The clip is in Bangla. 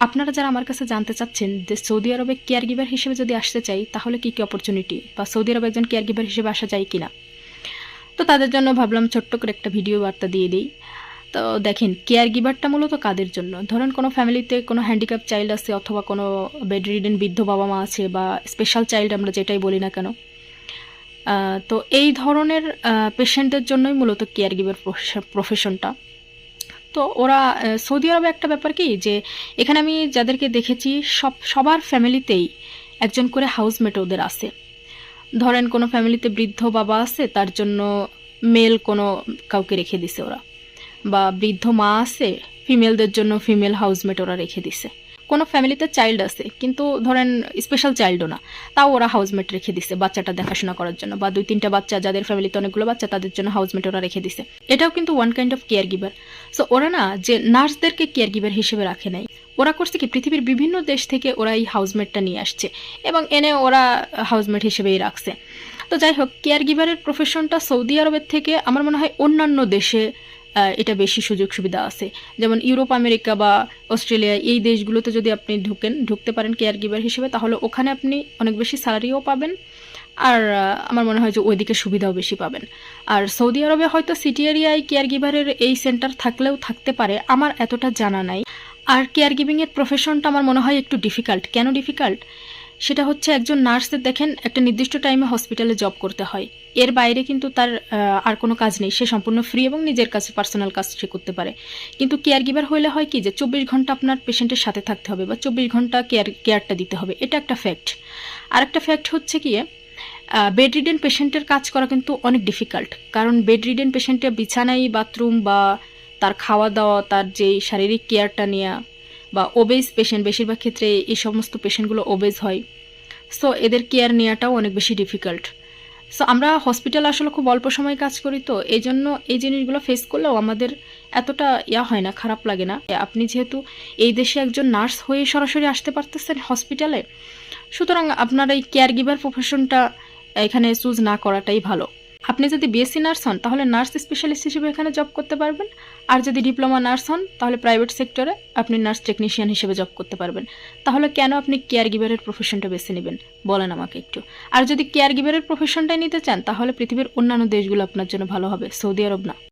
আপনারা যারা আমার কাছে জানতে চাচ্ছেন যে সৌদি আরবে কেয়ার গিভার হিসেবে যদি আসতে চাই তাহলে কী কী অপরচুনিটি, বা সৌদি আরবে একজন কেয়ার গিভার হিসেবে আসা যায় কিনা, তো তাদের জন্য ভাবলাম ছোট্ট করে একটা ভিডিও বার্তা দিয়ে দিই। তো দেখেন, কেয়ার গিভারটা মূলত কাদের জন্য? ধরেন কোনো ফ্যামিলিতে কোনো হ্যান্ডিক্যাপ চাইল্ড আছে, অথবা কোনো বেড রিডেন বৃদ্ধ বাবা মা আছে, বা স্পেশাল চাইল্ড আমরা যেটাই বলি না কেন, তো এই ধরনের পেশেন্টদের জন্যই মূলত কেয়ার গিভার প্রফেশনটা। তো ওরা সৌদি আরবে একটা ব্যাপার কি, যে এখানে আমি যাদেরকে দেখেছি সবার ফ্যামিলিতেই একজন করে হাউসমেট ওদের আছে। ধরেন কোনো ফ্যামিলিতে বৃদ্ধ বাবা আছে, তার জন্য মেল কোনো কাউকে রেখে দিছে ওরা, বা বৃদ্ধ মা আছে, ফিমেলদের জন্য ফিমেল হাউসমেট ওরা রেখে দিছে। কোনো ফ্যামিলিতে চাইল্ড আছে, কিন্তু ধরেন স্পেশাল চাইল্ডও না, তাও ওরা হাউসমেট রেখে দিছে বাচ্চাটা দেখাশোনা করার জন্য, বা 2-3টা বাচ্চা যাদের ফ্যামিলিতে অনেকগুলো বাচ্চা তাদের জন্য হাউসমেট ওরা রেখে দিছে। এটাও কিন্তু one kind of care giver. So ওরা না যে নার্সদেরকে কেয়ার গিভার হিসেবে রাখে নাই, ওরা করছে কি, পৃথিবীর বিভিন্ন দেশ থেকে ওরা এই হাউসমেটটা নিয়ে আসছে এবং এনে ওরা হাউসমেট হিসেবেই রাখছে। তো যাই হোক, কেয়ার গিভারের প্রফেশনটা সৌদি আরবের থেকে আমার মনে হয় অন্যান্য দেশে এটা বেশি সুযোগ সুবিধা আছে। যেমন ইউরোপ, আমেরিকা বা অস্ট্রেলিয়া, এই দেশগুলোতে যদি আপনি ঢুকতে পারেন কেয়ার গিভার হিসেবে, তাহলে ওখানে আপনি অনেক বেশি স্যালারিও পাবেন, আর আমার মনে হয় যে ওইদিকে সুবিধাও বেশি পাবেন। আর সৌদি আরবে হয়তো সিটি এরিয়ায় কেয়ার গিভারের এই সেন্টার থাকলেও থাকতে পারে, আমার এতটা জানা নাই। আর কেয়ার গিভিংয়ের প্রফেশনটা আমার মনে হয় একটু ডিফিকাল্ট। কেন ডিফিকাল্ট? সেটা হচ্ছে একজন নার্সের দেখেন একটা নির্দিষ্ট টাইমে হসপিটালে জব করতে হয়, এর বাইরে কিন্তু তার আর কোনো কাজ নেই, সে সম্পূর্ণ ফ্রি এবং নিজের কাছে পার্সোনাল কাজ সে করতে পারে। কিন্তু কেয়ার গিভার হইলে হয় কি, যে 24 ঘন্টা আপনার পেশেন্টের সাথে থাকতে হবে, বা 24 ঘন্টা কেয়ারটা দিতে হবে, এটা একটা ফ্যাক্ট। আর একটা ফ্যাক্ট হচ্ছে কি, বেড রিডেন পেশেন্টের কাজ করা কিন্তু অনেক ডিফিকাল্ট, কারণ বেড রিডেন পেশেন্টের বিছানায় বাথরুম বা তার খাওয়া দাওয়া, তার যেই শারীরিক কেয়ারটা নেওয়া, বা ওবেজ পেশেন্ট, বেশিরভাগ ক্ষেত্রে এই সমস্ত পেশেন্টগুলো ওবেজ হয়, সো এদের কেয়ার নেওয়াটাও অনেক বেশি ডিফিকাল্ট। সো আমরা হসপিটাল আসলে খুব অল্প সময় কাজ করি, তো এই জন্য এই জিনিসগুলো ফেস করলেও আমাদের এতটা হয় না, খারাপ লাগে না। আপনি যেহেতু এই দেশে একজন নার্স হয়ে সরাসরি আসতে পারতেছেন হসপিটালে, সুতরাং আপনার এই কেয়ার গিভার প্রফেশনটা এখানে চুজ না করাটাই ভালো। আপনি যদি বিএসসি নার্স হন তাহলে নার্স স্পেশালিস্ট হিসেবে এখানে জব করতে পারবেন, আর যদি ডিপ্লোমা নার্স হন তাহলে প্রাইভেট সেক্টরে আপনি নার্স টেকনিশিয়ান হিসেবে জব করতে পারবেন। তাহলে কেন আপনি কেয়ার গিভারের প্রফেশনটা বেছে নেবেন বলেন আমাকে একটু। আর যদি কেয়ার গিভারের প্রফেশনটাই নিতে চান তাহলে পৃথিবীর অন্যান্য দেশগুলো আপনার জন্য ভালো হবে, সৌদি আরব না।